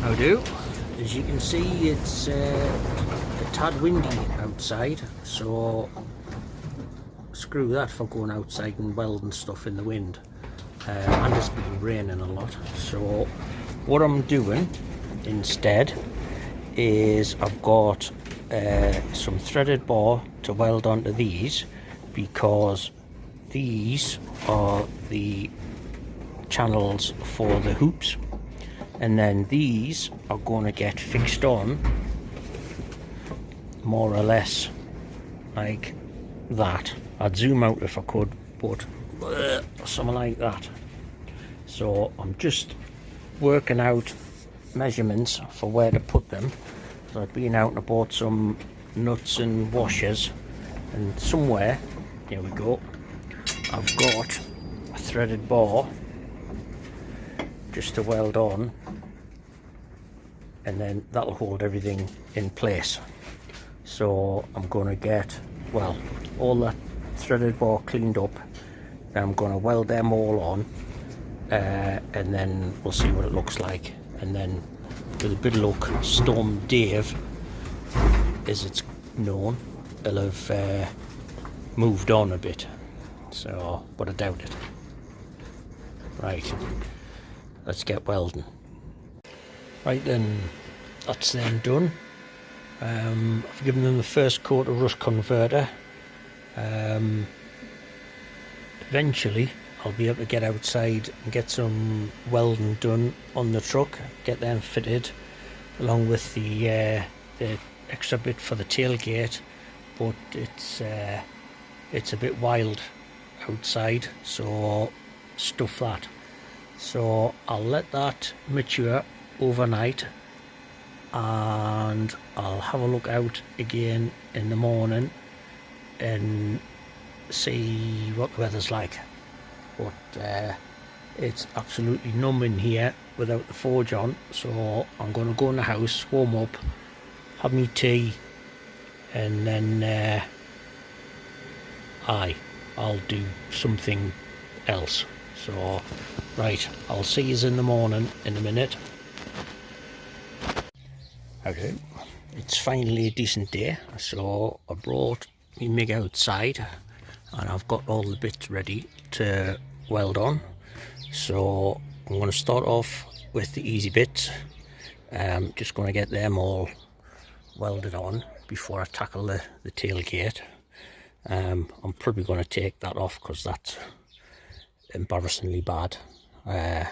How do? As you can see, it's a tad windy outside, so screw that for going outside and welding stuff in the wind. And it's been raining a lot, so what I'm doing instead is I've got some threaded bar to weld onto these, because these are the channels for the hoops, and then these are going to get fixed on more or less like that. I'd zoom out if I could, but something like that. So I'm just working out measurements for where to put them. So I've been out and I bought some nuts and washers, and somewhere, here we go, I've got a threaded bar just to weld on, and then that'll hold everything in place. So I'm going to get, well, all that threaded bar cleaned up, and I'm going to weld them all on, and then we'll see what it looks like. And then with a bit of luck, Storm Dave, as it's known, will have moved on a bit, so, but I doubt it. Right, let's get welding. Right then, that's then done. I've given them the first coat of rust converter. Eventually I'll be able to get outside and get some welding done on the truck, get them fitted along with the extra bit for the tailgate, but it's a bit wild outside, so stuff that. So I'll let that mature overnight, and I'll have a look out again in the morning and see what the weather's like. But it's absolutely numb in here without the forge on, so I'm going to go in the house, warm up, have me tea, and then I'll do something else. So right, I'll see you in the morning in a minute. Okay, it's finally a decent day, so I brought my MIG outside and I've got all the bits ready to weld on. So I'm going to start off with the easy bits. Just going to get them all welded on before I tackle the tailgate. I'm probably going to take that off because that's embarrassingly bad, and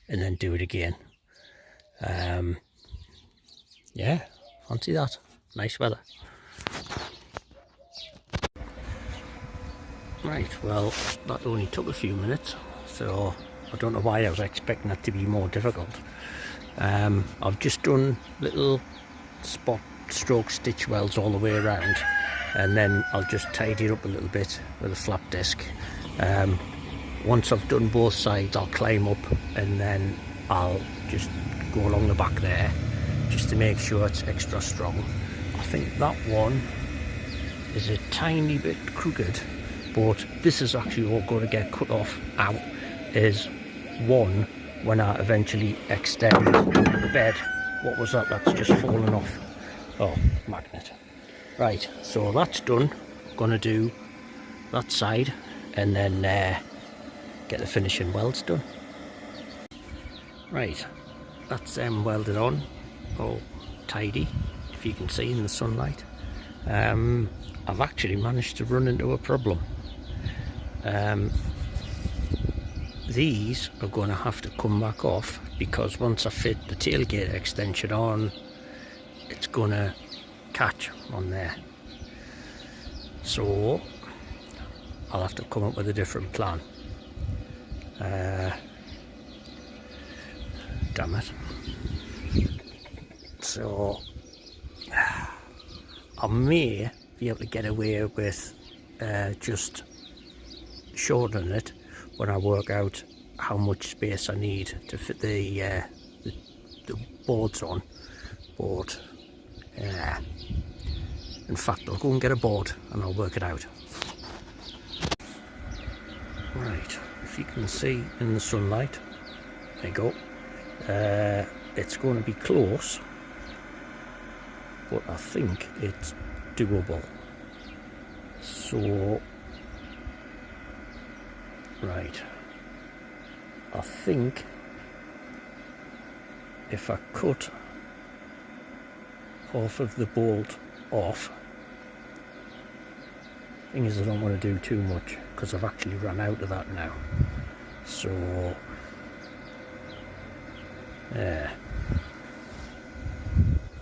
then do it again. Yeah, fancy that. Nice weather. Right, well, that only took a few minutes, so I don't know why I was expecting that to be more difficult. I've just done little spot stroke stitch welds all the way around, and then I'll just tidy it up a little bit with a flap disc. Once I've done both sides, I'll climb up and then I'll just go along the back there just to make sure it's extra strong. I think that one is a tiny bit crooked, but this is actually all going to get cut off out is one when I eventually extend the bed. What was that? That's just fallen off. Oh, magnet. Right, so that's done. Gonna do that side and then get the finishing welds done. Right, that's them welded on, all tidy, if you can see in the sunlight. I've actually managed to run into a problem. These are going to have to come back off, because once I fit the tailgate extension on, it's going to catch on there. So I'll have to come up with a different plan. Damn it. So I may be able to get away with just shortening it when I work out how much space I need to fit the boards on. But in fact, I'll go and get a board and I'll work it out. Right, if you can see in the sunlight, there you go. it's going to be close, but I think it's doable. So, right, I think if I cut half of the bolt off, thing is I don't want to do too much because I've actually run out of that now. So,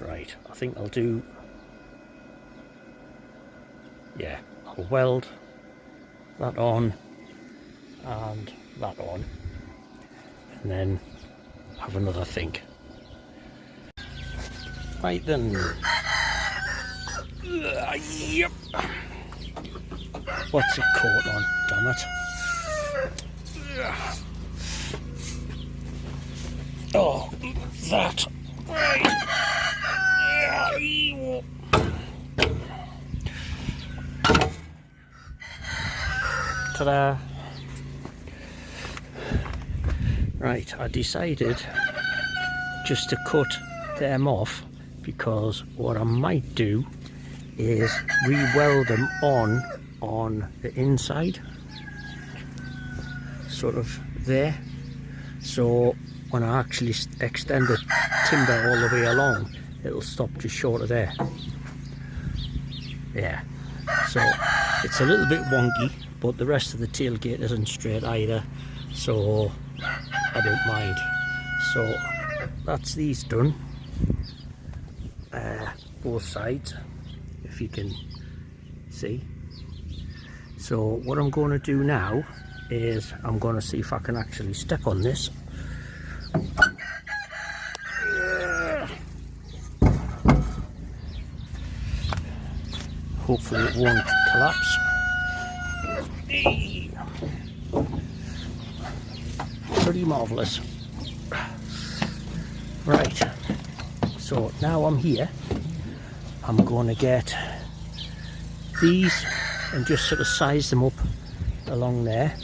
right, I think I'll do, yeah, I'll weld that on and that on, and then have another think. Right then. Yep. What's it caught on? Damn it. Oh, that. Right. Ta-da. Right, I decided just to cut them off, because what I might do is re-weld them on the inside, sort of there, so when I actually extend the timber all the way along, it'll stop just short of there. Yeah, so it's a little bit wonky, but the rest of the tailgate isn't straight either, so I don't mind. So that's these done, both sides, if you can see. So what I'm going to do now is I'm going to see if I can actually step on this. Hopefully it won't collapse. Pretty marvellous. Right, so now I'm here, I'm going to get these and just sort of size them up along there,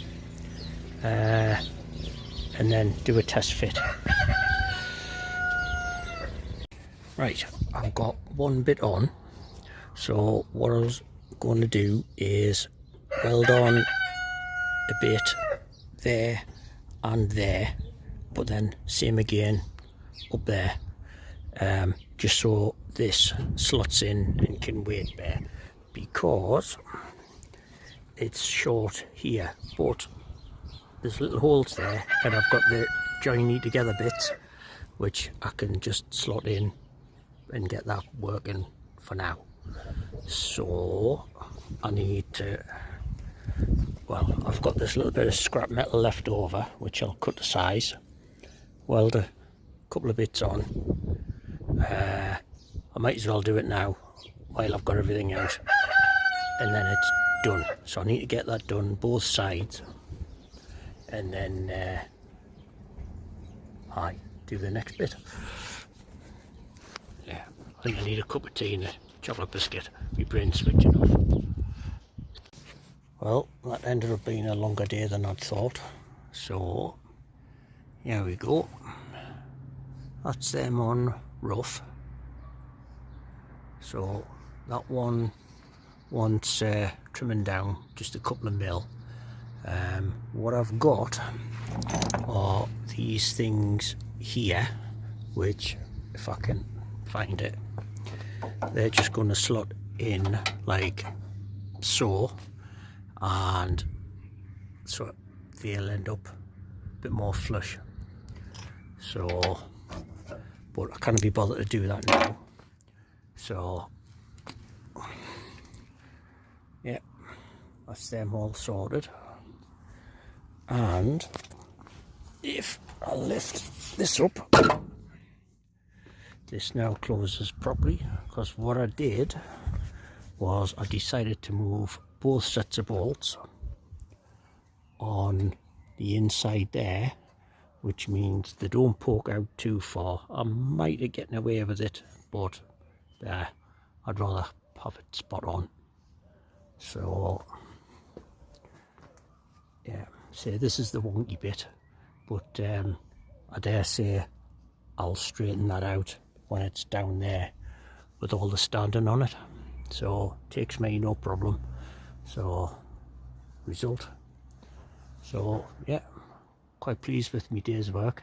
and then do a test fit. Right, I've got one bit on, so what I was going to do is weld on a bit there and there, but then same again up there, just so this slots in and can weight bear, because it's short here, but there's little holes there, and I've got the joiny together bits which I can just slot in and get that working for now. So I need to, well, I've got this little bit of scrap metal left over, which I'll cut to size, weld a couple of bits on. I might as well do it now while I've got everything out, and then it's done. So I need to get that done both sides, and then I do the next bit. Yeah, I think I need a cup of tea and a chocolate biscuit. My brain's switching off. Well, that ended up being a longer day than I'd thought, so here we go. That's them on rough. So that one wants trimming down just a couple of mil. What I've got are these things here, which, if I can find it, they're just going to slot in like so, and so they'll end up a bit more flush. So, but I can't be bothered to do that now. So yeah, that's them all sorted. And if I lift this up, this now closes properly, because what I did was I decided to move both sets of bolts on the inside there, which means they don't poke out too far. I might have gotten away with it, but I'd rather have it spot on. So yeah, so this is the wonky bit, but I dare say I'll straighten that out when it's down there with all the standing on it. So takes me no problem. So result. So yeah, quite pleased with my day's work.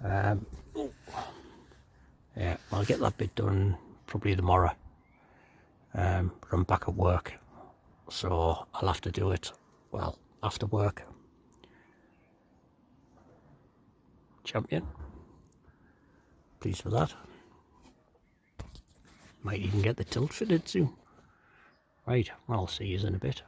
Yeah, I'll get that bit done probably tomorrow. But I'm back at work, so I'll have to do it, well, after work. Champion. Pleased with that. Might even get the tilt fitted soon. Right, I'll see you in a bit.